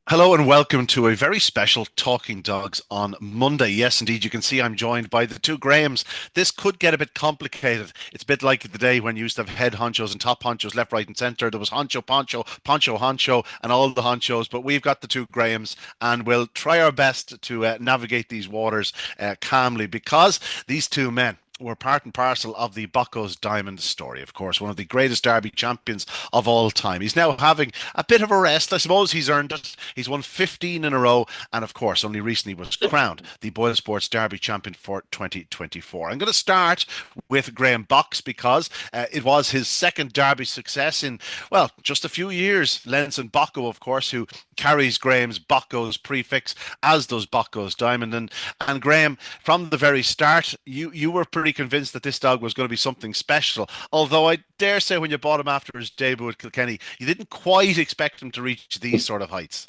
Hello and welcome to a very special Talking Dogs on Monday. Yes, indeed, you can see I'm joined by the two Grahams. This could get a bit complicated. It's a bit like the day when you used to have head honchos and top honchos left, right, and centre. There was honcho, poncho, poncho, honcho, and all the honchos. But we've got the two Grahams, and we'll try our best to navigate these waters calmly because these two men were part and parcel of the Bockos Diamond story, of course, one of the greatest Derby champions of all time. He's now having a bit of a rest. I suppose he's earned it. He's won 15 in a row, and of course, only recently was crowned the BoyleSports Derby champion for 2024. I'm going to start with Graham Box because it was his second Derby success in, well, just a few years. Lenson Bocco, of course, who carries Graham's Bockos prefix, as does Bockos Diamond. And Graham, from the very start, you were pretty convinced that this dog was going to be something special. Although I dare say when you bought him after his debut at Kilkenny, you didn't quite expect him to reach these sort of heights.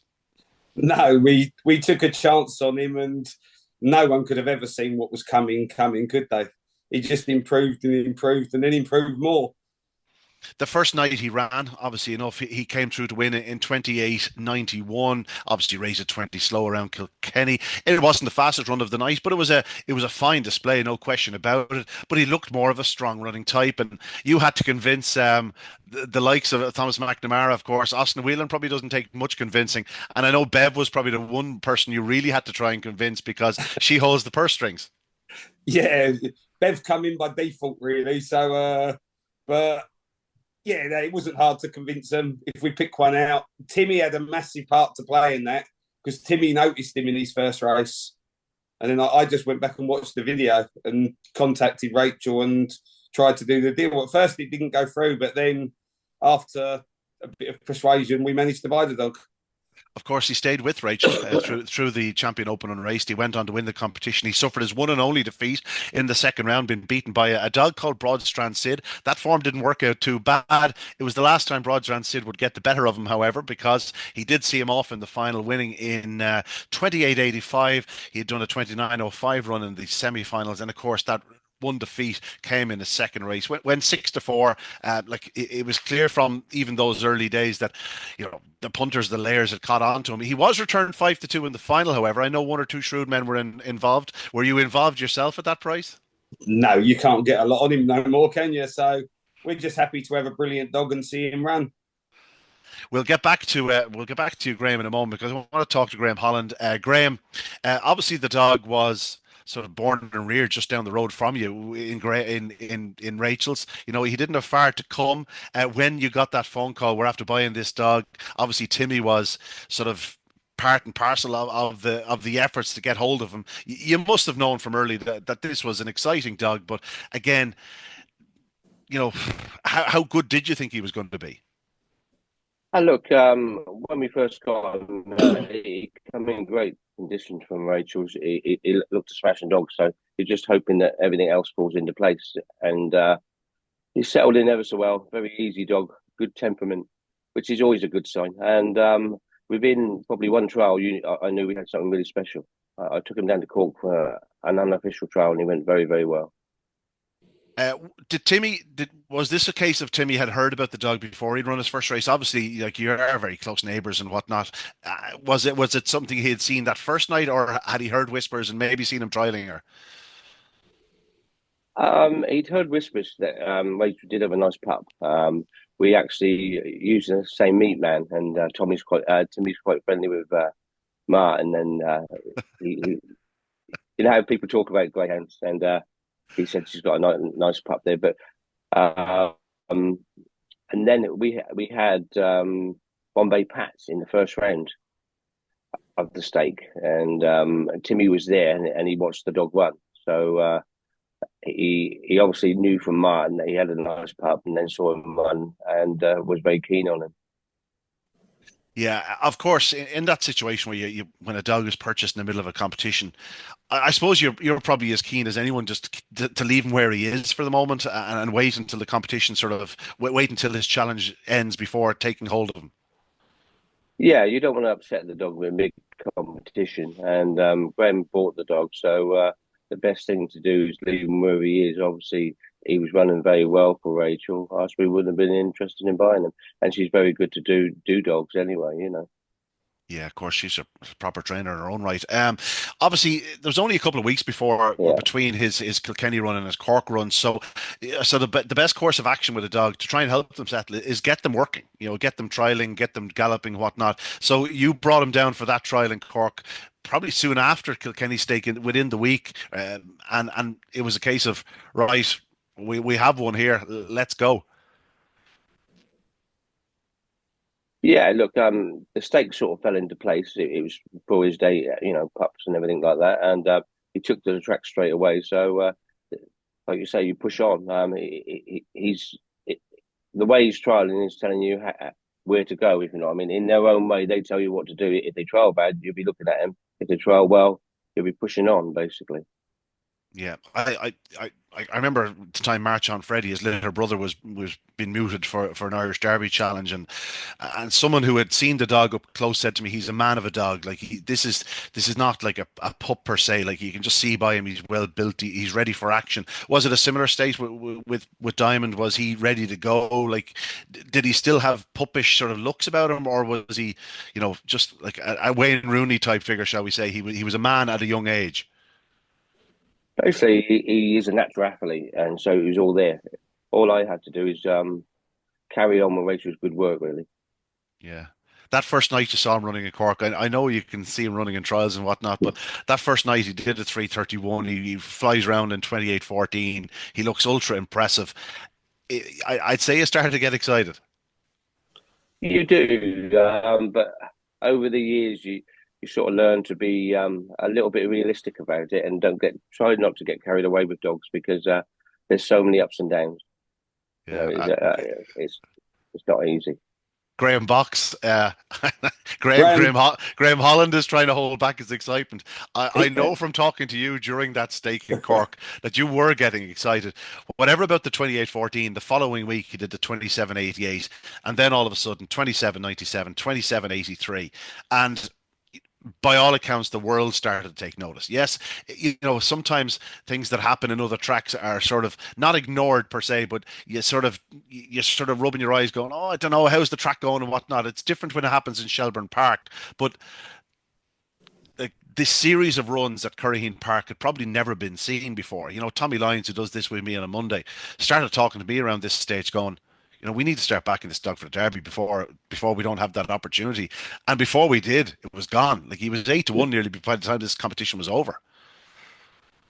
No, we took a chance on him, and no one could have ever seen what was coming, could they? He just improved and improved, and then improved more. The first night he ran, obviously enough, he came through to win it in 28.91. Obviously raised at 20 slow around Kilkenny. It wasn't the fastest run of the night, but it was a fine display, no question about it. But he looked more of a strong running type, and you had to convince the likes of Thomas McNamara, of course. Austin Whelan probably doesn't take much convincing, and I know Bev was probably the one person you really had to try and convince because she holds the purse strings. Yeah, Bev come in by default, really. But yeah, it wasn't hard to convince them. If we pick one out, Timmy had a massive part to play in that because Timmy noticed him in his first race, and then I just went back and watched the video and contacted Rachel and tried to do the deal. At first, it didn't go through, but then after a bit of persuasion, we managed to buy the dog. Of course, he stayed with Rachel through the Champion Open unraced. He went on to win the competition. He suffered his one and only defeat in the second round, being beaten by a dog called Broadstrand Sid. That form didn't work out too bad. It was the last time Broadstrand Sid would get the better of him, however, because he did see him off in the final, winning in 28.85. He had done a 29.05 run in the semi-finals, and of course that one defeat came in the second race. Went 6-4. It was clear from even those early days that the punters, the layers had caught on to him. He was returned 5-2 in the final, however. I know one or two shrewd men were involved. Were you involved yourself at that price? No, you can't get a lot on him no more, can you? So we're just happy to have a brilliant dog and see him run. We'll get back to Graham in a moment because I want to talk to Graham Holland. Graham, obviously the dog was sort of born and reared just down the road from you in Rachel's. He didn't have far to come when you got that phone call. We're after buying this dog. Obviously, Timmy was sort of part and parcel of the efforts to get hold of him. You must have known from early that this was an exciting dog, but again, you know, how good did you think he was going to be? And look, when we first got him, he came in great condition from Rachel's. He looked a smashing dog, so you're just hoping that everything else falls into place. And he settled in ever so well. Very easy dog, good temperament, which is always a good sign. And within probably one trial, I knew we had something really special. I took him down to Cork for an unofficial trial, and he went very, very well. Uh, was this a case of Timmy had heard about the dog before he'd run his first race? Obviously, like you are very close neighbours and whatnot. Was it something he had seen that first night, or had he heard whispers and maybe seen him trialing her? He'd heard whispers that Rachel did have a nice pup. We actually use the same meat man, and Timmy's quite friendly with Martin, and you know how people talk about greyhounds, and he said she's got a nice pup there. But uh, um, and then we had Bombay Pats in the first round of the stake, and Timmy was there, and he watched the dog run. So he obviously knew from Martin that he had a nice pup, and then saw him run, and was very keen on him. Yeah, of course. In that situation where when a dog is purchased in the middle of a competition, I suppose you're probably as keen as anyone just to leave him where he is for the moment and wait until the competition sort of wait until his challenge ends before taking hold of him. Yeah, you don't want to upset the dog with a big competition. And Graham bought the dog, so the best thing to do is leave him where he is. Obviously, he was running very well for Rachel. Else we wouldn't have been interested in buying him. And she's very good to do dogs anyway. Yeah, of course, she's a proper trainer in her own right. Obviously, there's only a couple of weeks before or Yeah. between his Kilkenny run and his Cork run. So, yeah, so the best course of action with a dog to try and help them settle is get them working. Get them trialing, get them galloping, whatnot. So you brought him down for that trial in Cork, probably soon after Kilkenny stake within the week, and it was a case of right, we have one here, let's go. Yeah, look, the stakes sort of fell into place. It was for his day, pups and everything like that, and he took to the track straight away. So, like you say, you push on. The way he's trialing is telling you where to go. If you know what I mean, in their own way, they tell you what to do. If they trial bad, you'll be looking at him. If they trial well, you'll be pushing on, basically. Yeah, I remember the time March on Freddie, his little brother was being mooted for an Irish Derby challenge, and someone who had seen the dog up close said to me, he's a man of a dog. Like this is not like a pup per se. Like you can just see by him, he's well built. He's ready for action. Was it a similar state with Diamond? Was he ready to go? Like, did he still have puppish sort of looks about him, or was he, just like a Wayne Rooney type figure, shall we say? He was a man at a young age. Basically, he is a natural athlete, and so it was all there. All I had to do is carry on with Rachel's good work, really. Yeah. That first night you saw him running in Cork, I know you can see him running in trials and whatnot, but that first night he did a 3:31. He flies around in 28:14. He looks ultra impressive. I'd say you started to get excited. You do, but over the years, you sort of learn to be a little bit realistic about it, and don't get try not to get carried away with dogs because there's so many ups and downs. You know, Yeah. it's it's not easy. Graham Box, Graham Graham, Graham Graham Holland is trying to hold back his excitement. I know from talking to you during that stake in Cork that you were getting excited. Whatever about the 28:14, the following week he did the 27:88, and then all of a sudden 27:97, 27:83, and by all accounts, the world started to take notice. Yes, sometimes things that happen in other tracks are sort of not ignored per se, but you sort of rubbing your eyes, going, "Oh, I don't know, how's the track going and whatnot." It's different when it happens in Shelburne Park, but like this series of runs at Curraheen Park had probably never been seen before. Tommy Lyons, who does this with me on a Monday, started talking to me around this stage, going, we need to start backing this dog for the Derby before we don't have that opportunity. And before we did, it was gone. Like he was 8-1 nearly by the time this competition was over.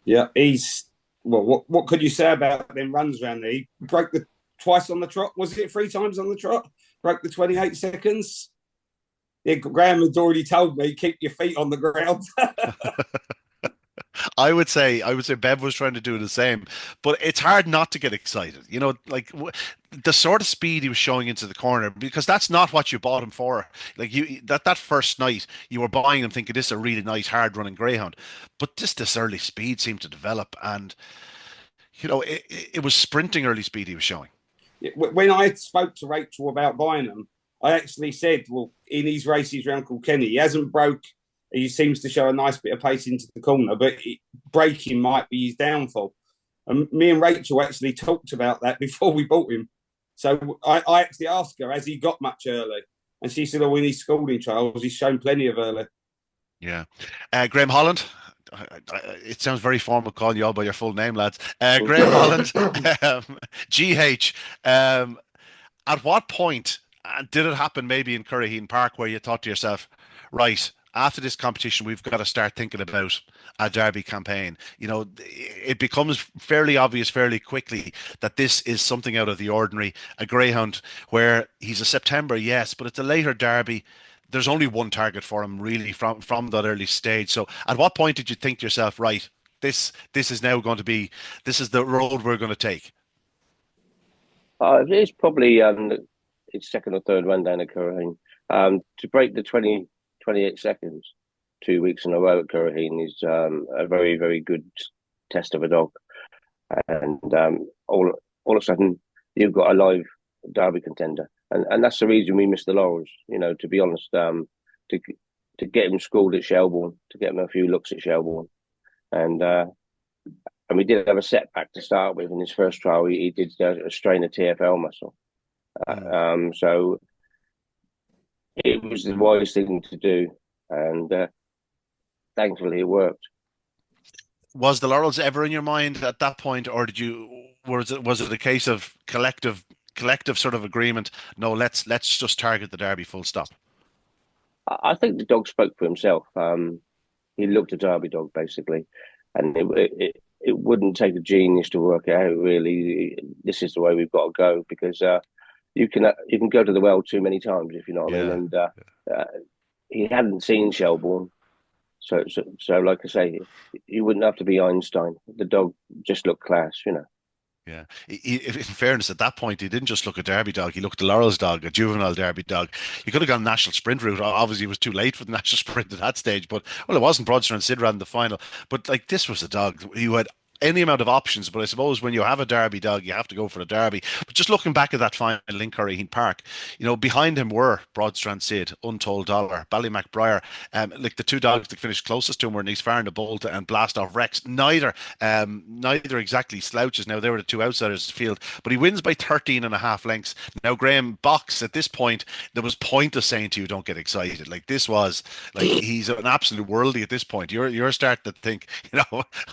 yeah, he's well. What could you say about them runs round there? He broke the twice on the trot. Was it three times on the trot? Broke the 28 seconds. Yeah, Graham had already told me keep your feet on the ground. I would say Bev was trying to do the same, but it's hard not to get excited. Like the sort of speed he was showing into the corner, because that's not what you bought him for. Like that first night you were buying him thinking this is a really nice hard running greyhound, but just this early speed seemed to develop, and it was sprinting early speed he was showing. When I spoke to Rachel about buying them, I actually said, well, in his races around Kilkenny, he hasn't broke. He seems to show a nice bit of pace into the corner, but breaking might be his downfall. And me and Rachel actually talked about that before we bought him. So I actually asked her, has he got much early? And she said, oh, in his schooling trials, he's shown plenty of early. Yeah. Graham Holland. It sounds very formal calling you all by your full name, lads. Graham Holland, GH. At what point did it happen, maybe in Curraheen Park, where you thought to yourself, right, after this competition, we've got to start thinking about a Derby campaign? It becomes fairly obvious fairly quickly that this is something out of the ordinary. A greyhound where he's a September, yes, but it's a later Derby. There's only one target for him really from that early stage. So at what point did you think to yourself, right, this is now going to be, this is the road we're going to take? It's probably its second or third run down at Curraheen. To break the 28 seconds 2 weeks in a row at Curraheen is a very, very good test of a dog. And all of a sudden, you've got a live Derby contender. And that's the reason we missed the laurels, to be honest, to get him schooled at Shelbourne, to get him a few looks at Shelbourne. And we did have a setback to start with in his first trial. He did strain a TFL muscle. So it was the wise thing to do, and thankfully it worked. Was the laurels ever in your mind at that point, or was it a case of collective sort of agreement? No, let's just target the Derby, full stop. I think the dog spoke for himself. He looked a Derby dog basically, and it wouldn't take a genius to work it out. Really, this is the way we've got to go because you can go to the well too many times if you know what I mean. Yeah. And uh, he hadn't seen Shelbourne, so like I say, he wouldn't have to be Einstein. The dog just looked class, you know. Yeah. In fairness, at that point, he didn't just look a Derby dog. He looked a Laurels dog, a juvenile Derby dog. He could have gone national sprint route. Obviously, it was too late for the national sprint at that stage. But well, it wasn't. Broadster and Sid ran the final. But like this was a dog who had any amount of options. But I suppose when you have a Derby dog, you have to go for the Derby. But just looking back at that final in Curraheen Park, behind him were Broadstrand Sid, Untold Dollar, Ballymac like the two dogs that finished closest to him were Nice Farn the Bolt and Blast Off Rex. Neither exactly slouches. Now they were the two outsiders of the field, but he wins by 13 and a half lengths. Now Graham Box at this point, there was pointless saying to you, don't get excited. Like this was like he's an absolute worldie at this point. You're starting to think,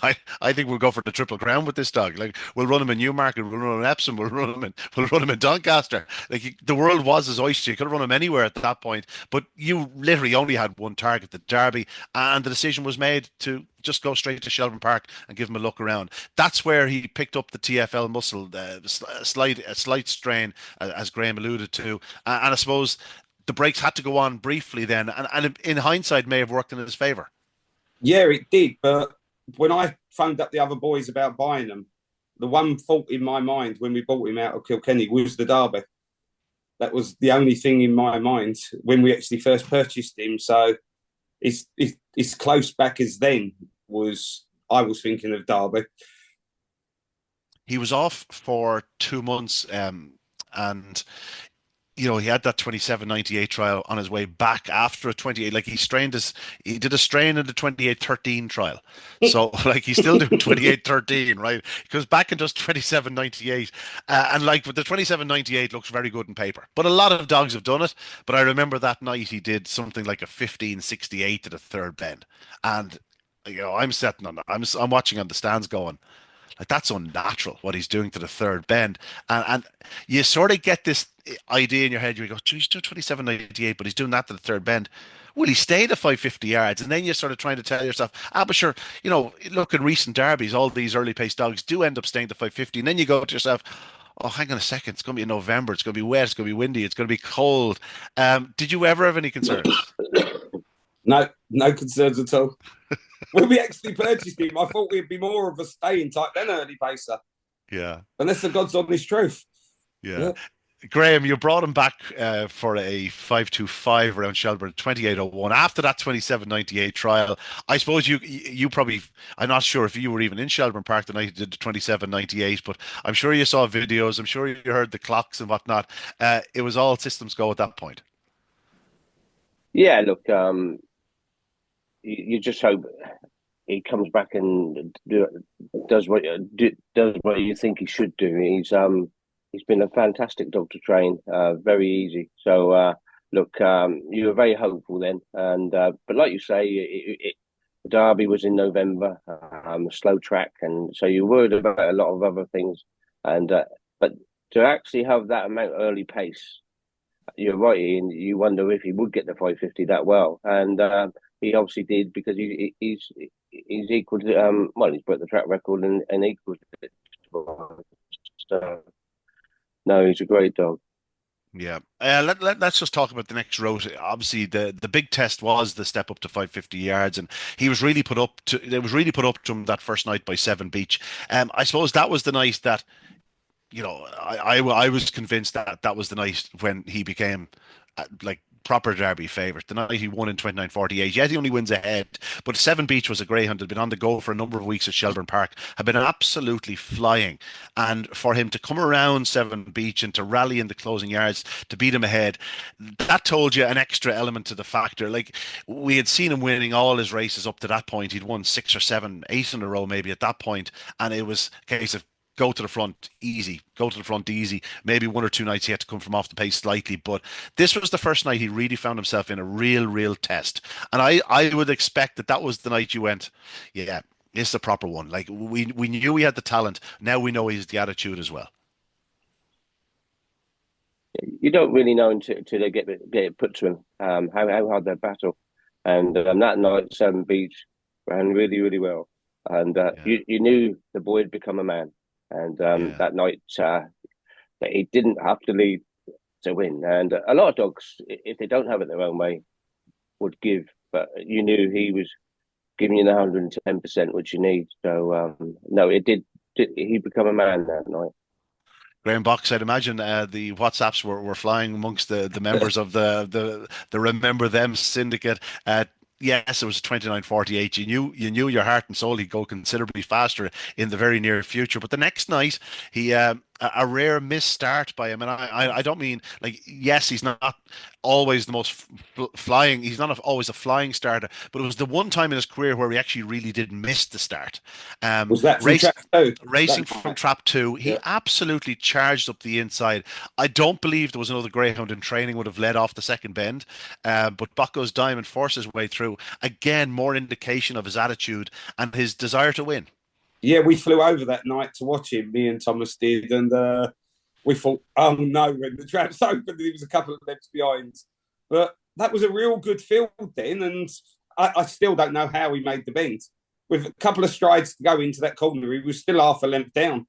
I think we'll go for the Triple Crown with this dog. Like we'll run him in Newmarket, we'll run him in Epsom, we'll run him in Doncaster. Like the world was his oyster. You could have run him anywhere at that point, but you literally only had one target, the Derby, and the decision was made to just go straight to Shelbourne Park and give him a look around. That's where he picked up the TFL muscle, a slight strain, as Graham alluded to, and I suppose the brakes had to go on briefly then, and in hindsight may have worked in his favour. Yeah, it did. But when I phoned up the other boys about buying them, the one thought in my mind when we bought him out of Kilkenny was the Derby. That was the only thing in my mind when we actually first purchased him. So it's close back as then I was thinking of Derby. He was off for 2 months, and he had that 27.98 trial on his way back after a 28. Like he did a strain in the 28.13 trial. So like he's still doing 28.13, right? He goes back and does 27.98. And like with the 27.98 looks very good in paper. But a lot of dogs have done it. But I remember that night he did something like a 15.68 to the third bend. And I'm sitting on that. I'm watching on the stands going, like that's unnatural what he's doing to the third bend, and you sort of get this idea in your head. You go, he's doing 27.98, but he's doing that to the third bend. Will he stay to 550 yards? And then you're sort of trying to tell yourself, but sure, look in recent derbies, all these early pace dogs do end up staying to 550, and then you go to yourself, oh, hang on a second, it's going to be in November, it's going to be wet, it's going to be windy, it's going to be cold. Did you ever have any concerns? No concerns at all. When we actually purchased him, I thought we'd be more of a staying type than early pacer. Yeah. Unless the God's honest truth. Yeah. Graham, you brought him back for a 5.25 around Shelbourne, 28.01. After that 27.98 trial, I suppose you probably, I'm not sure if you were even in Shelbourne Park the night you did the 27.98, but I'm sure you saw videos, I'm sure you heard the clocks and whatnot. It was all systems go at that point. Yeah, look, you just hope he comes back and does what you think he should do. He's been a fantastic dog to train, very easy. So look, you were very hopeful then, and but like you say, Derby was in November, a slow track, and so you're worried about a lot of other things. And but to actually have that amount of early pace, you're right, Ian. You wonder if he would get the 550 that well, and he obviously did because he's equal to he's broke the track record and equal to it. So no, he's a great dog. Yeah. Let's just talk about the next route. Obviously, the big test was the step up to 550 yards, and he was really put up to. It was really put up to him that first night by Seven Beach. I suppose that was the night that, I was convinced that was the night when he became like proper Derby favourite. The night he won in 29.48. Yet he only wins ahead. But Seven Beach was a greyhound, had been on the go for a number of weeks at Shelbourne Park, had been absolutely flying. And for him to come around Seven Beach and to rally in the closing yards to beat him ahead, that told you an extra element to the factor. Like we had seen him winning all his races up to that point. He'd won 6 or 7, 8 in a row maybe at that point, and it was a case of go to the front easy, go to the front easy. Maybe one or two nights he had to come from off the pace slightly, but this was the first night he really found himself in a real test. And I would expect that that was the night you went, yeah, it's the proper one. Like we knew he had the talent. Now we know he's the attitude as well. You don't really know until they get it put to him, how hard they battle. And that night, Seven Beach ran really well. And Yeah, you knew the boy had become a man. And yeah. that night, he didn't have to lead to win. And a lot of dogs, if they don't have it their own way, would give. But you knew he was giving you the 110%, which you need. So, no, he become a man that night. Graham Box, I'd imagine the WhatsApps were flying amongst the members of the Remember Them syndicate. Yes, it was 29:48. You knew your heart and soul he'd go considerably faster in the very near future. But the next night, he a rare miss start by him, and I don't mean like yes, he's not always the most flying. He's not always a flying starter, but it was the one time in his career where he actually really did miss the start. Was that from Race track two? Racing That from night? trap two, he Yeah. absolutely charged up the inside. I don't believe there was another greyhound in training would have led off the second bend, but Bockos Diamond forced his way through. Again, more indication of his attitude and his desire to win. Yeah, we flew over that night to watch him. Me and Thomas did, and we thought, oh no, when the traps opened, he was a couple of lengths behind. But that was a real good field then, and I still don't know how he made the bend. With a couple of strides to go into that corner, he was still half a length down.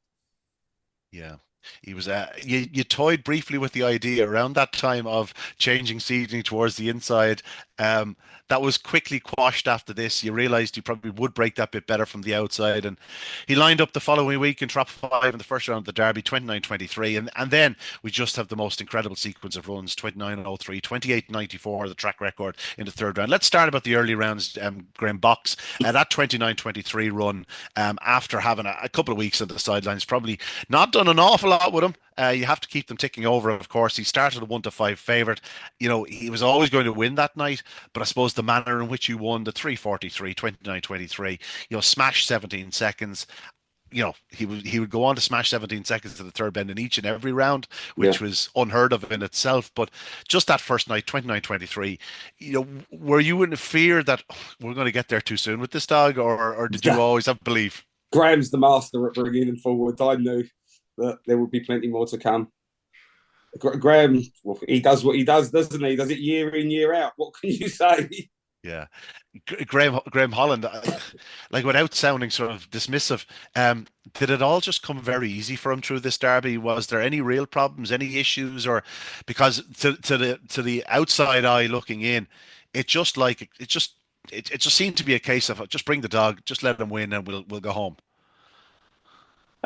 Yeah. He was you toyed briefly with the idea around that time of changing seating towards the inside. That was quickly quashed after this. You realized he probably would break that bit better from the outside. And he lined up the following week in trap five in the first round of the Derby, 29:23. And then we just have the most incredible sequence of runs, 29:03, 28:94, the track record in the third round. Let's start about the early rounds, Graham Box. That 29:23 run, after having a couple of weeks on the sidelines, probably not done an awful lot with him. You have to keep them ticking over, of course. He started a 1-5 favourite. He was always going to win that night, but I suppose the manner in which he won the 3:43, 29:23, smash 17 seconds. He would go on to smash 17 seconds to the third bend in each and every round, Yeah. which was unheard of in itself. But just that first night, 29:23, were you in fear that we're going to get there too soon with this dog, or did you always have belief? Graham's the master at bringing them forward. I knew that there would be plenty more to come. Graham, well, he does what he does, doesn't he? He does it year in, year out. What can you say? Yeah. Graham Holland, like without sounding sort of dismissive, did it all just come very easy for him through this derby? Was there any real problems, any issues, or because to the outside eye looking in, it just seemed to be a case of just bring the dog, just let him win, and we'll go home.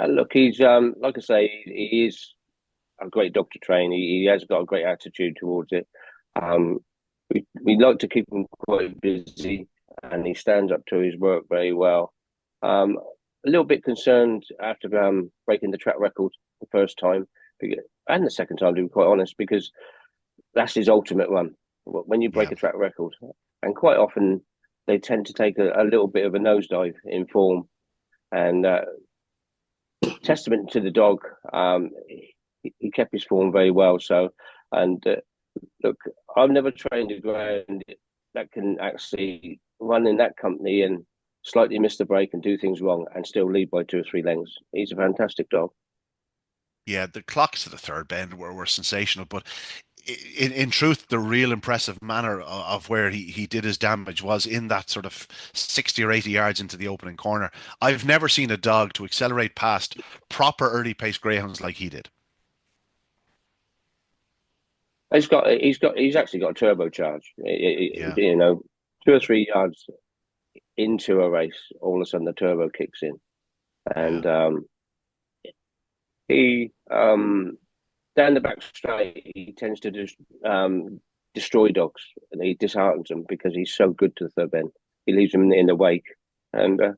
Look, he's like I say, he is a great dog to train. He has got a great attitude towards it. Um, we like to keep him quite busy, and he stands up to his work very well. A little bit concerned after breaking the track record the first time, and the second time, to be quite honest, because that's his ultimate run. When you break Yeah. a track record, and quite often they tend to take a little bit of a nosedive in form. And testament to the dog, he kept his form very well. So, and look, I've never trained a greyhound that can actually run in that company and slightly miss the break and do things wrong and still lead by 2 or 3 lengths. He's a fantastic dog. Yeah, the clocks to the third bend were sensational, but in truth, the real impressive manner of where he did his damage was in that sort of 60 or 80 yards into the opening corner. I've never seen a dog to accelerate past proper early pace greyhounds like he did. He's actually got a turbocharge. Yeah, 2 or 3 yards into a race, all of a sudden the turbo kicks in, yeah, and he down the back straight, he tends to just destroy dogs, and he disheartens them because he's so good to the third bend. He leaves them in the wake, and a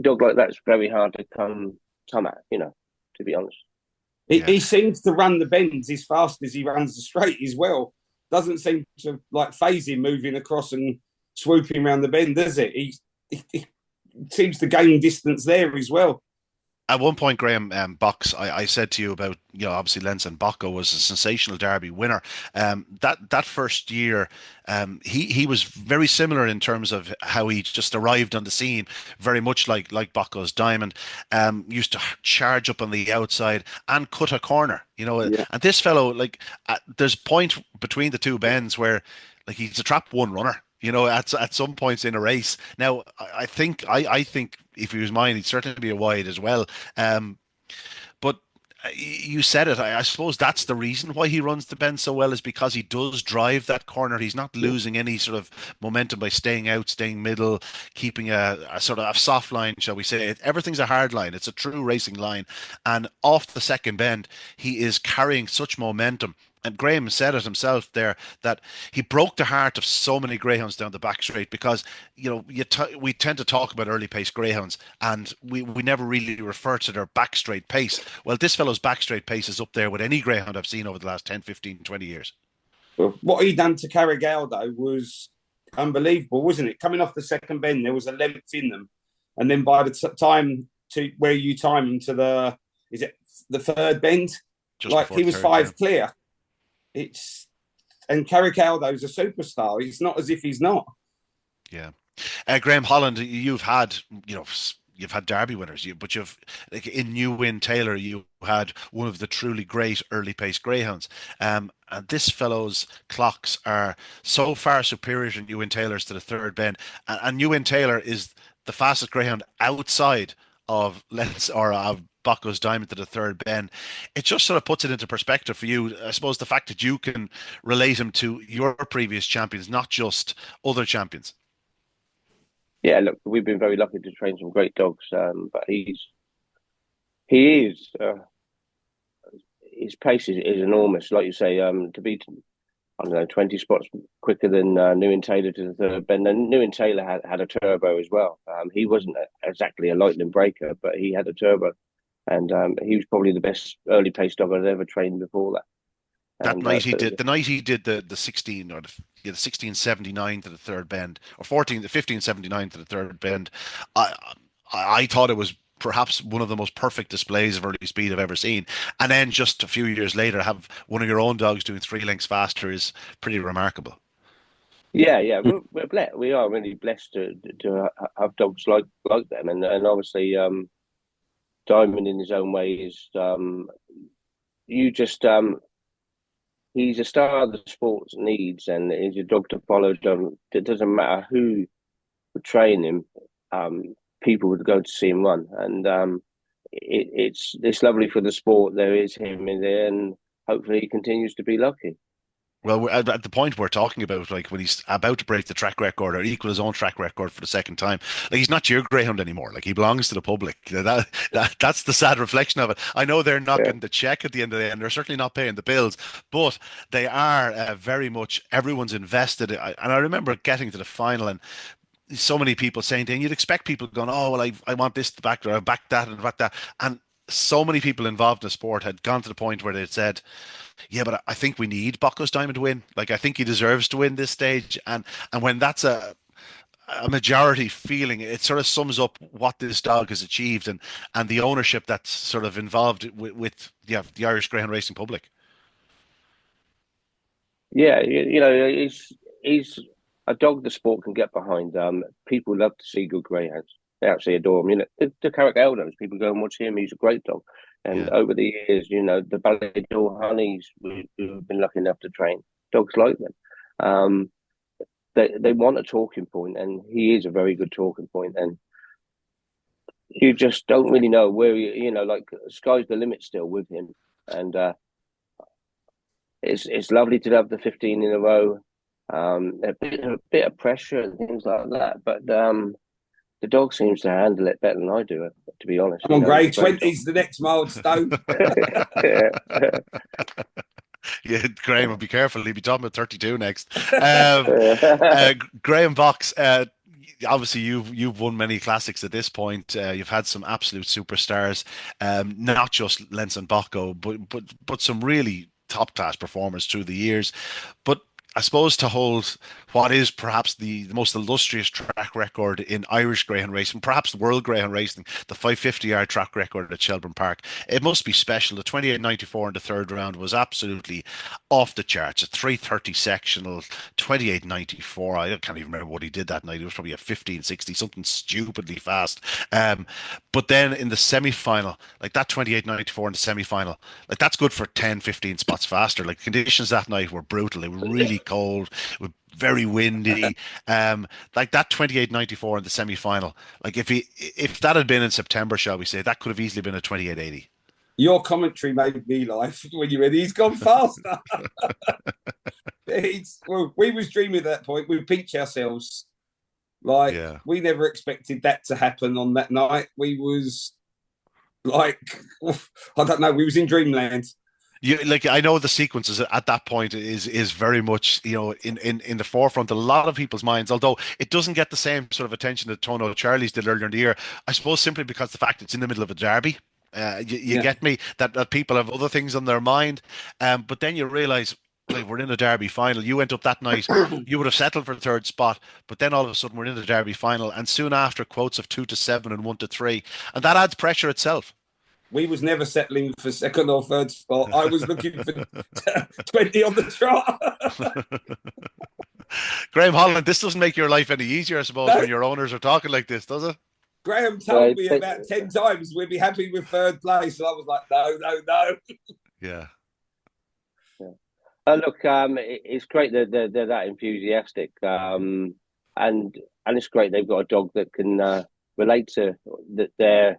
dog like that's very hard to come at. To be honest. yeah. He seems to run the bends as fast as he runs the straight as well. Doesn't seem to like phase him moving across and swooping around the bend, does it? He seems to gain distance there as well. At one point, Graham, Box, I said to you about, obviously Lenz and Bocco was a sensational Derby winner. That first year, he was very similar in terms of how he just arrived on the scene, very much like Bockos Diamond. Used to charge up on the outside and cut a corner, Yeah, And this fellow, like, there's a point between the two bends where, like, he's a trap one runner. At some points in a race. Now, I think if he was mine, he'd certainly be a wide as well. Um, but you said it. I suppose that's the reason why he runs the bend so well is because he does drive that corner. He's not yeah, losing any sort of momentum by staying out, staying middle, keeping a sort of a soft line, shall we say. Everything's a hard line. It's a true racing line. And off the second bend, he is carrying such momentum. And Graham said it himself there that he broke the heart of so many greyhounds down the back straight because we tend to talk about early pace greyhounds and we never really refer to their back straight pace. Well, this fellow's back straight pace is up there with any greyhound I've seen over the last 10, 15, 20 years. But what he done to Carrigaldo was unbelievable, wasn't it? Coming off the second bend, there was a length in them, and then by the time to where you time them to is it the third bend? Just Like before he the was third, yeah. five clear. It's and Carrigaldo's a superstar. It's not as if he's not. Yeah. Graham Holland, you've had Derby winners, but you've like in New Win Taylor, you had one of the truly great early pace greyhounds. And this fellow's clocks are so far superior to New Win Taylor's to the third bend. And New Win Taylor is the fastest greyhound outside of Let's or of Bockos Diamond to the third bend. It just sort of puts it into perspective for you. I suppose the fact that you can relate him to your previous champions, not just other champions. yeah. Look, we've been very lucky to train some great dogs, but he is his pace is enormous. Like you say, to be I don't know 20 spots quicker than New Taylor to the third bend. And New Taylor had a turbo as well. He wasn't exactly a lightning breaker, but he had a turbo, and he was probably the best early pace dog I'd ever trained before that. That And night he did the night he did the 16 or the 1679 to the third bend or 14 the 1579 to the third bend. I I thought it was perhaps one of the most perfect displays of early speed I've ever seen. And then just a few years later, have one of your own dogs doing 3 lengths faster is pretty remarkable. yeah, we are really blessed to have dogs like them, and obviously Diamond in his own way is you just he's a star the sport needs, and he's a dog to follow. It doesn't matter who would train him, people would go to see him run, and it's lovely for the sport. There is him in there, and hopefully he continues to be lucky. Well, we're at the point we're talking about, like when he's about to break the track record or equal his own track record for the second time, like he's not your greyhound anymore. Like he belongs to the public. That's the sad reflection of it. I know they're not Yeah, getting the check at the end of the day, and they're certainly not paying the bills, but they are very much everyone's invested. And I remember getting to the final and so many people saying, "Then you'd expect people going, oh well, I want this to back or I back that and back that," and so many people involved in the sport had gone to the point where they said, yeah, but I think we need Bockos Diamond to win. Like I think he deserves to win this stage, and when that's a majority feeling, it sort of sums up what this dog has achieved and the ownership that's sort of involved with yeah, the Irish greyhound racing public. yeah, you know, he's a dog the sport can get behind. People love to see good greyhounds. They absolutely adore him. You know, the Carrick Eldons, people go and watch him. He's a great dog. And Yeah. over the years, you know, the Ballydoor Honeys, we've been lucky enough to train dogs like them. Um, they want a talking point, and he is a very good talking point. And you just don't really know where you know, like sky's the limit still with him. And it's lovely to have the 15 in a row. A bit of pressure and things like that, but the dog seems to handle it better than I do. To be honest, Come you on, know, he's a Gray. great dog. 20's the next milestone. Yeah, Yeah, Graham will be careful. He'll be talking about 32 next. Um, Graham Box, obviously you've won many classics at this point. You've had some absolute superstars, not just Lenz and Bocco, but some really top class performers through the years. But I suppose to hold what is perhaps the most illustrious track record in Irish greyhound racing, perhaps world greyhound racing, the 550-yard track record at Shelburne Park, it must be special. The 28.94 in the third round was absolutely off the charts. A 3:30 sectional, 28.94. I can't even remember what he did that night. It was probably a 15:60, something stupidly fast. Um, but then in the semi-final, like that 28.94 in the semi-final, like that's good for 10, 15 spots faster. Like conditions that night were brutal. They were really cold, it was very windy. Like that 28.94 in the semi-final. Like if that had been in September, shall we say, that could have easily been a 28.80. Your commentary made me laugh when you read, he's gone faster. Well, we was dreaming at that point. We pinch ourselves. Like, Yeah. we never expected that to happen on that night. We was like, I don't know, we was in dreamland. You like I know the sequences at that point is very much in the forefront of a lot of people's minds, although it doesn't get the same sort of attention that Tono Charlie's did earlier in the year. I suppose simply because the fact it's in the middle of a derby. You Yeah. get me that people have other things on their mind, but then you realise like we're in a derby final. You went up that night, you would have settled for third spot, but then all of a sudden we're in the derby final, and soon after quotes of 2-7 and 1-3, and that adds pressure itself. We was never settling for second or third spot. I was looking for 20 on the trot. Graham Holland, this doesn't make your life any easier, I suppose, No, when your owners are talking like this, does it? Graham told me about 10 times we'd be happy with third place. And I was like, no, no, no. Yeah. Look, it's great that they're that enthusiastic, and it's great they've got a dog that can relate to their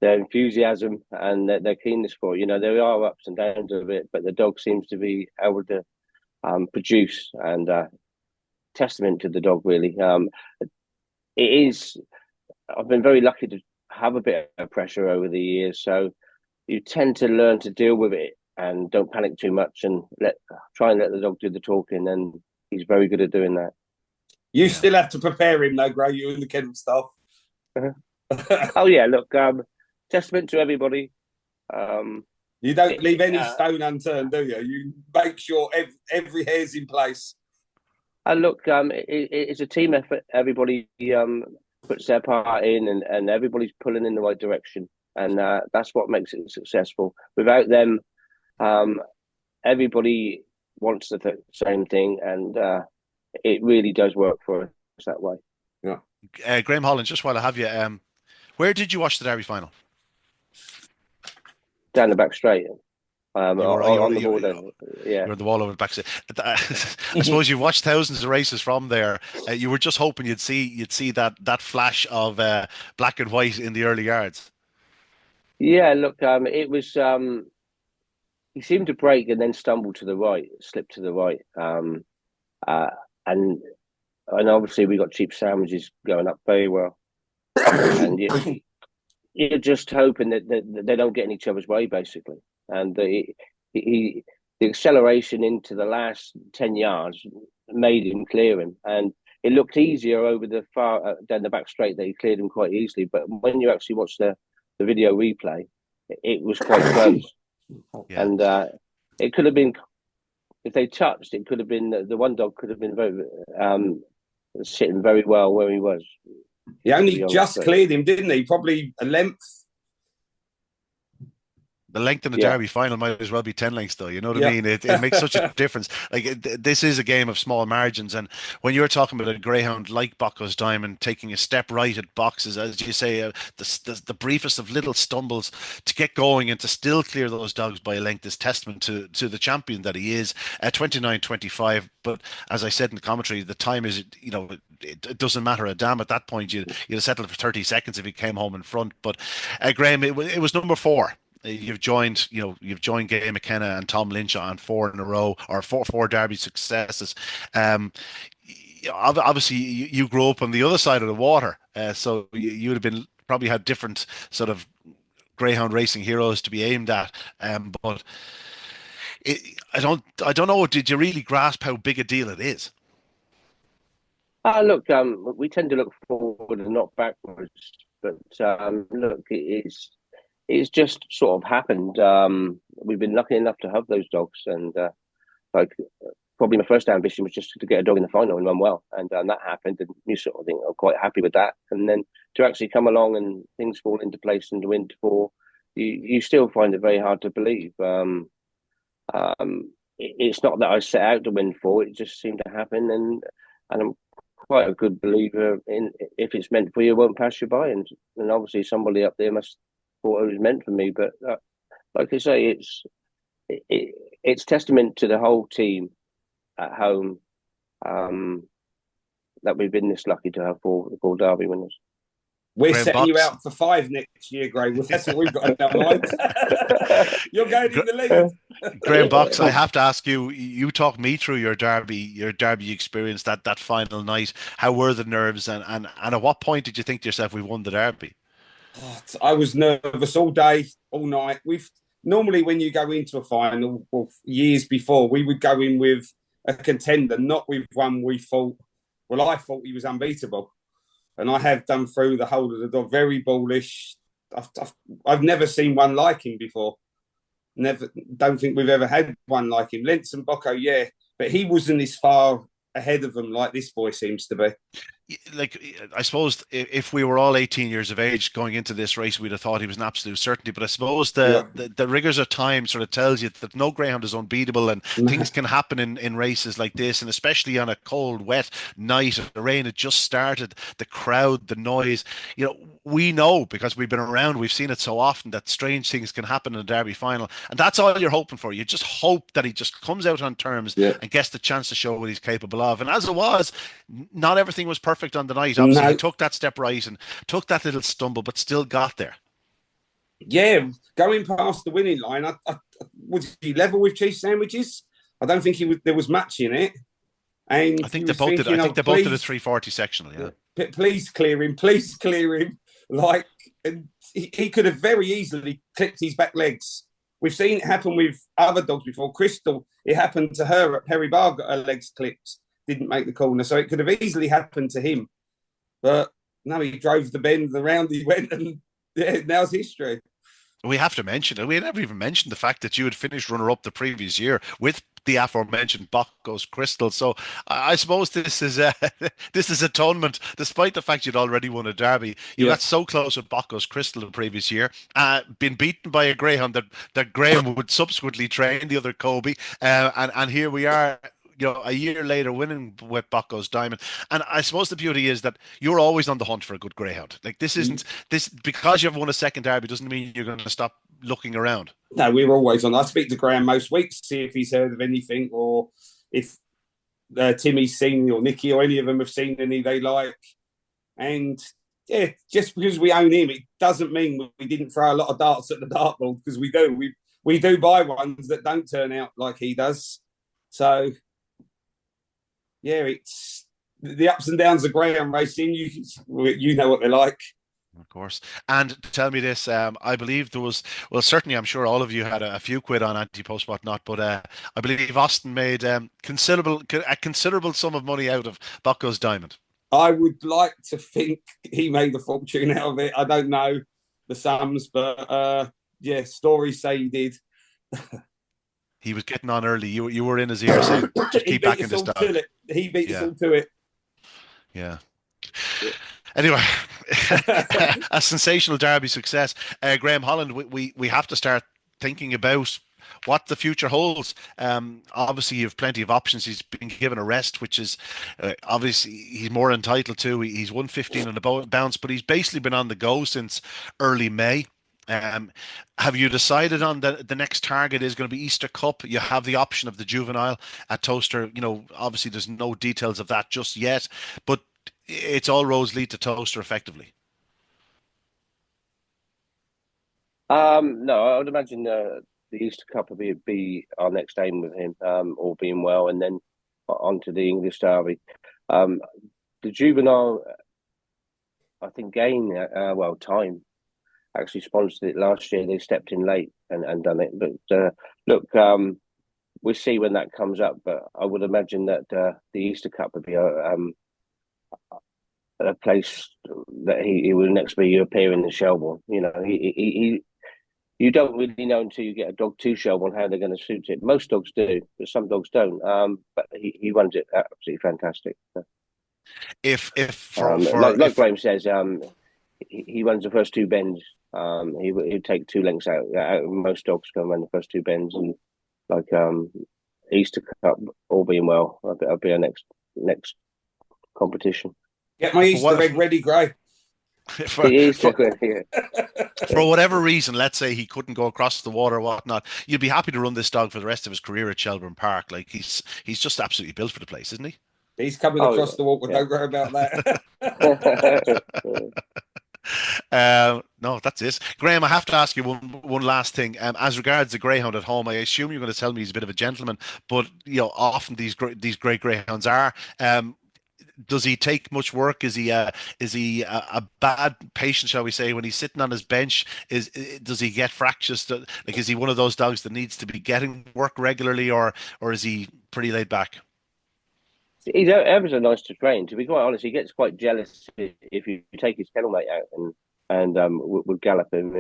enthusiasm and their keenness for it. You know, there are ups and downs of it, but the dog seems to be able to produce, and testament to the dog, really. It is. I've been very lucky to have a bit of pressure over the years, so you tend to learn to deal with it and don't panic too much, and try and let the dog do the talking, and he's very good at doing that. You still have to prepare him, though, Gray, you and the kennel staff. Oh yeah, look, testament to everybody. You don't leave any stone unturned, do you? You make sure every hair's in place. And look, it's a team effort. Everybody puts their part in, and everybody's pulling in the right direction, and that's what makes it successful. Without them, everybody wants the same thing, and it really does work for us that way. Yeah. Graham Holland, just while I have you, where did you watch the Derby final? Down the back straight. On the border. Yeah. You're on the wall over the back. I suppose you've watched thousands of races from there. You were just hoping you'd see that flash of black and white in the early yards. Yeah, look, it was. He seemed to break and then stumble to the right, slip to the right, and obviously we got cheap sandwiches going up very well, and you're just hoping that they don't get in each other's way, basically. And the acceleration into the last 10 yards made him clear him, and it looked easier over the far down the back straight that he cleared him quite easily. But when you actually watch the video replay, it was quite close. Yeah. And it could have been, if they touched, it could have been, the one dog could have been very sitting very well where he was. He only just cleared him, didn't he? Probably a length. The length in the Derby final might as well be 10 lengths, though. You know what I mean? It makes such a difference. Like this is a game of small margins, and when you're talking about a greyhound like Bockos Diamond taking a step right at boxes, as you say, the briefest of little stumbles to get going and to still clear those dogs by a length is testament to the champion that he is. 29-25, but as I said in the commentary, the time is it doesn't matter a damn at that point. You'd have settled for 30 seconds if he came home in front. But Graham, it was number 4. You've joined Gay McKenna and Tom Lynch on 4 in a row, or four Derby successes. Obviously, you grew up on the other side of the water, so you would have been probably had different sort of greyhound racing heroes to be aimed at. But I don't know. Did you really grasp how big a deal it is? Look, we tend to look forward and not backwards, but look, it's just sort of happened. We've been lucky enough to have those dogs, and like probably my first ambition was just to get a dog in the final and run well, and that happened, and you sort of think I'm quite happy with that. And then to actually come along and things fall into place and to win 4, you still find it very hard to believe. It's not that I set out to win 4; it just seemed to happen, and I'm quite a good believer in if it's meant for you, it won't pass you by, and obviously somebody up there must thought it was meant for me. But like I say, it's testament to the whole team at home that we've been this lucky to have 4 Derby winners. We're Graham setting you Box. out for 5 next year, Graham. That's what we've got in our mind. You're going in the lead. Graham Box, I have to ask you. You talk me through your Derby experience that final night. How were the nerves, and at what point did you think to yourself we won the Derby? I was nervous all day, all night. We've normally when you go into a final, well, years before, we would go in with a contender, not with one we thought. Well, I thought he was unbeatable, and I have done through the whole of the dog. Very bullish. I've never seen one like him before. Never. Don't think we've ever had one like him. Lentz and Bocco, yeah, but he wasn't as far ahead of them like this boy seems to be. Like, I suppose if we were all 18 years of age going into this race, we'd have thought he was an absolute certainty. But I suppose the rigors of time sort of tells you that no greyhound is unbeatable, and things can happen in races like this, and especially on a cold, wet night. The rain had just started, the crowd, the noise. We know because we've been around, we've seen it so often that strange things can happen in a Derby final, and that's all you're hoping for. You just hope that he just comes out on terms and gets the chance to show what he's capable of. And as it was, not everything was perfect on the night. Obviously, he took that step right and took that little stumble, but still got there. Yeah, going past the winning line, was he level with cheese sandwiches? I don't think there was much in it. And I think they both did. I think they both did a 340 sectional. Yeah. Please clear him. Please clear him. Like, and he could have very easily clipped his back legs. We've seen it happen with other dogs before. Crystal, it happened to her at Perry Bar, got her legs clipped. Didn't make the corner, so it could have easily happened to him. But no, he drove the bend, the round he went, and now's history. We have to mention it. We never even mentioned the fact that you had finished runner-up the previous year with the aforementioned Bockos Crystal. So I suppose this is atonement, despite the fact you'd already won a Derby. You got so close with Bockos Crystal the previous year, been beaten by a greyhound that Graham would subsequently train, the other Kobe, and here we are. A year later winning with Bockos Diamond. And I suppose the beauty is that you're always on the hunt for a good greyhound. Like, this isn't this because you've won a second Derby doesn't mean you're going to stop looking around. No, we're always on. I speak to Graham most weeks, see if he's heard of anything, or if Timmy's seen, or Nicky, or any of them have seen any they like. And just because we own him, it doesn't mean we didn't throw a lot of darts at the dartboard, because we do. We do buy ones that don't turn out like he does. So it's the ups and downs of greyhound racing. You know what they're like. Of course. And tell me this, I believe there was, well, certainly I'm sure all of you had a few quid on anti-post whatnot, but I believe Austin made a considerable sum of money out of Bockos Diamond. I would like to think he made a fortune out of it. I don't know the sums, but stories say he did. He was getting on early. You were in his ear saying, just keep backing this dog. He beat us all to it. Yeah. Anyway, a sensational Derby success. Graham Holland, we have to start thinking about what the future holds. Obviously, you have plenty of options. He's been given a rest, which is obviously he's more entitled to. He's won 15 on the bounce, but he's basically been on the go since early May. Have you decided on the next target is going to be Easter Cup? You have the option of the juvenile at Toaster. Obviously there's no details of that just yet, but it's all roads lead to Toaster effectively. No, I would imagine the Easter Cup will be our next aim with him, all being well, and then on to the English Derby. The juvenile, I think, gain time. Actually sponsored it last year. They stepped in late and done it. But look, we'll see when that comes up. But I would imagine that the Easter Cup would be a place that he will next be appearing in Shelbourne. He you don't really know until you get a dog to show on how they're going to suit it. Most dogs do, but some dogs don't. But he runs it absolutely fantastic. If for Like if Graham says, he runs the first two bends. He'd take two lengths out. Most dogs can run the first two bends, and like Easter Cup, all being well, I'll be our next competition. Get my for Easter what egg ready, Gray. for, It is for yeah. for whatever reason, let's say he couldn't go across the water or whatnot, you'd be happy to run this dog for the rest of his career at Shelburne Park. Like he's just absolutely built for the place, isn't he? He's coming Oh across the water. yeah, Don't worry about that. yeah. No, that's it. Graham, I have to ask you one last thing. As regards the greyhound at home, I assume you're going to tell me he's a bit of a gentleman, but often these great greyhounds are. Does he take much work? Is he a bad patient, shall we say, when he's sitting on his bench? Does he get fractious? Like, is he one of those dogs that needs to be getting work regularly, or is he pretty laid back? He's ever so nice to train. To be quite honest, he gets quite jealous if you take his kennel mate out and would gallop him.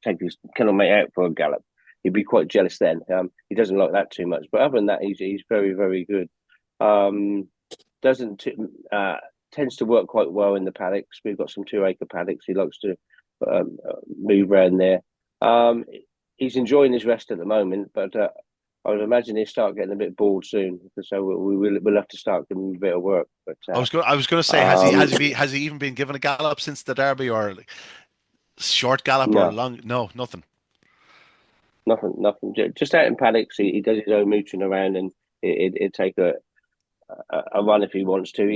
Take his kennel mate out for a gallop. He'd be quite jealous then. He doesn't like that too much. But other than that, he's very very good. Um, doesn't Tends to work quite well in the paddocks. We've got some 2 acre paddocks. He likes to move around there. Um, he's enjoying his rest at the moment, but I would imagine he'll start getting a bit bored soon. So we'll have to start giving him a bit of work. But I was going to say, has he even been given a gallop since the Derby, or like short gallop or no, long? No, nothing. nothing. Just out in paddocks, he does his own mooching around, and it'd take a run if he wants to.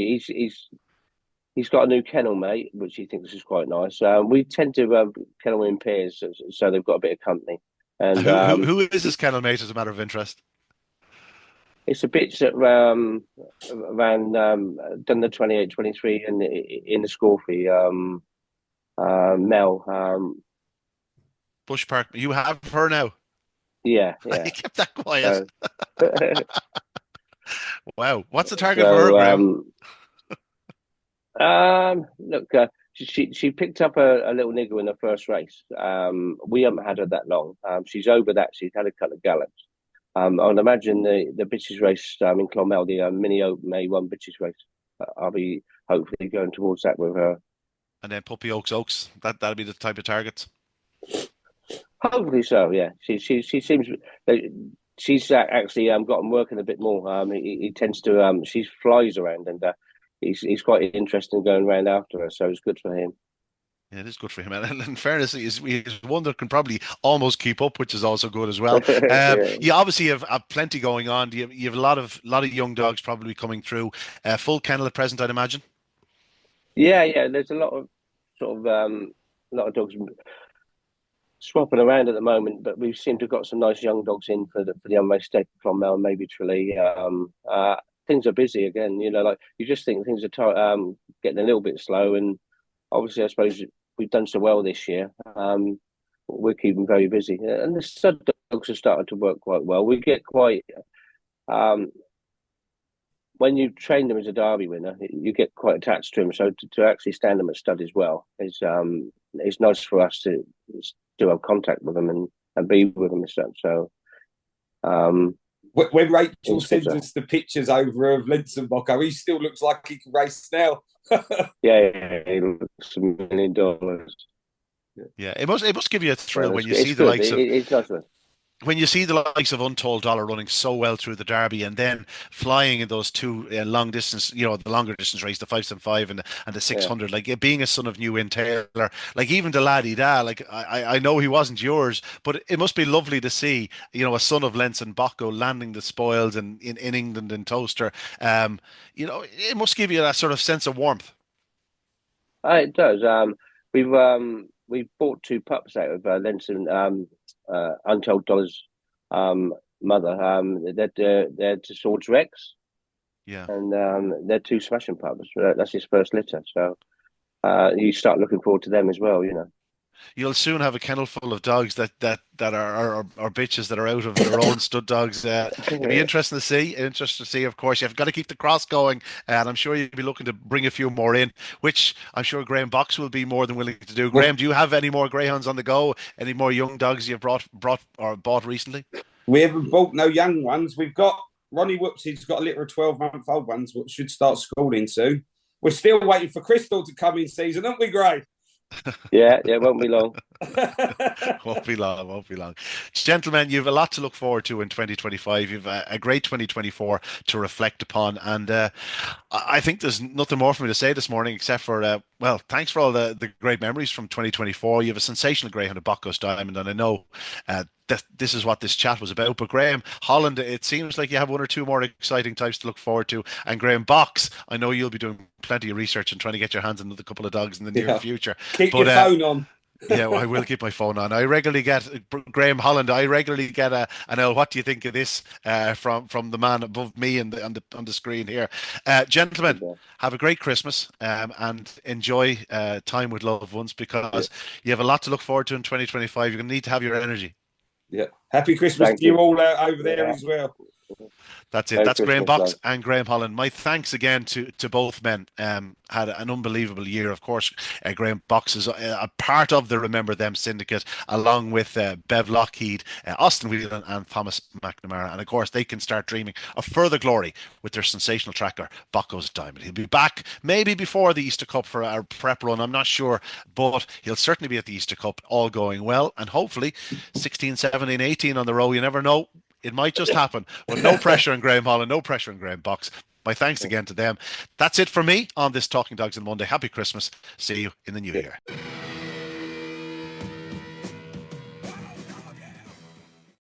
He's got a new kennel mate, which he thinks is quite nice. We tend to kennel in pairs, so they've got a bit of company. And Who is this kennel mate, as a matter of interest? it's a bit around done the 28, 23 in the Scorphy. Mel. Bush Park. You have her now. Yeah, You yeah. kept that quiet. So, Wow. What's the target for her, so Graham? look, she picked up a little nigger in her first race. We haven't had her that long. She's over that. She's had a couple of gallops. I would imagine the bitches race in Clonmel, the mini open A1 bitches race. I'll be hopefully going towards that with her. And then Puppy Oaks. That'll be the type of targets. Hopefully so. Yeah, she seems she's actually gotten working a bit more. He tends to she flies around, and he's quite interested in going around after her. So it's good for him. Yeah, it is good for him. And in fairness, he's one that can probably almost keep up, which is also good as well. Yeah. You obviously have plenty going on. You have a lot of young dogs probably coming through. Full kennel at present, I'd imagine. Yeah. There's a lot of dogs swapping around at the moment, but we seem to have got some nice young dogs in for the unraced stake from Mel, maybe Tralee. Things are busy again. Like you just think things are getting a little bit slow, and obviously, I suppose we've done so well this year. We're keeping very busy, and the stud dogs are starting to work quite well. We get quite um, when you train them as a Derby winner, you get quite attached to them. So to actually stand them at stud as well is nice for us to have contact with them and be with them and stuff. So When Rachel it's good sends us the pictures over of Bocco, he still looks like he can race now. yeah, he looks $1 million. Yeah, it must give you a thrill when you see It's the good. likes of It's nice. Untold Dollar running so well through the Derby, and then flying in those two long distance, the longer distance race, the 575 and the Yeah. 600, like being a son of New Win Taylor, like even the laddie da, like I know he wasn't yours, but it must be lovely to see, a son of Lentz and Bocco landing the spoils in England and Toaster. It must give you that sort of sense of warmth. It does. We've bought two pups out of Lenson, Untold Dollars mother. They're to Swords Rex, Yeah. and they're two smashing pups. That's his first litter. So you start looking forward to them as well. You'll soon have a kennel full of dogs that are bitches that are out of their own stud dogs. It'd be interesting to see. Interesting to see. Of course, you've got to keep the cross going, and I'm sure you'll be looking to bring a few more in, which I'm sure Graham Box will be more than willing to do. Graham, do you have any more greyhounds on the go? Any more young dogs you've brought or bought recently? We haven't bought no young ones. We've got Ronnie Whoopsy's got a litter of 12-month-old ones, which should start schooling soon. We're still waiting for Crystal to come in season, aren't we, Gray? Yeah, won't be long. Won't be long, won't be long. Gentlemen, you've a lot to look forward to in 2025. You've a great 2024 to reflect upon. And I think there's nothing more for me to say this morning except for, well, thanks for all the great memories from 2024. You have a sensational greyhound at Bockos Diamond, and I know that this is what this chat was about. But Graham Holland, it seems like you have one or two more exciting types to look forward to. And Graham Box, I know you'll be doing plenty of research and trying to get your hands on another couple of dogs in the near future. Keep your phone on. Yeah, well, I will keep my phone on. I regularly get Graham Holland. I regularly get an "Oh, what do you think of this?" From the man above me and on the screen here. Gentlemen, have a great Christmas and enjoy time with loved ones, because you have a lot to look forward to in 2025. You're going to need to have your energy. Yeah, happy Christmas to you all out over there as well. That's it. That's Graham Box and Graham Holland. My thanks again to both men. Had an unbelievable year. Of course, Graham Box is a part of the Remember Them syndicate, along with Bev Lockheed, Austin Whelan and Thomas McNamara. And of course, they can start dreaming of further glory with their sensational tracker, Bockos Diamond. He'll be back maybe before the Easter Cup for our prep run. I'm not sure, but he'll certainly be at the Easter Cup, all going well. And hopefully 16, 17, 18 on the row. You never know. It might just happen. But no pressure on Graham Holland, no pressure on Graham Box. My thanks again to them. That's it for me on this Talking Dogs on Monday. Happy Christmas. See you in the new year.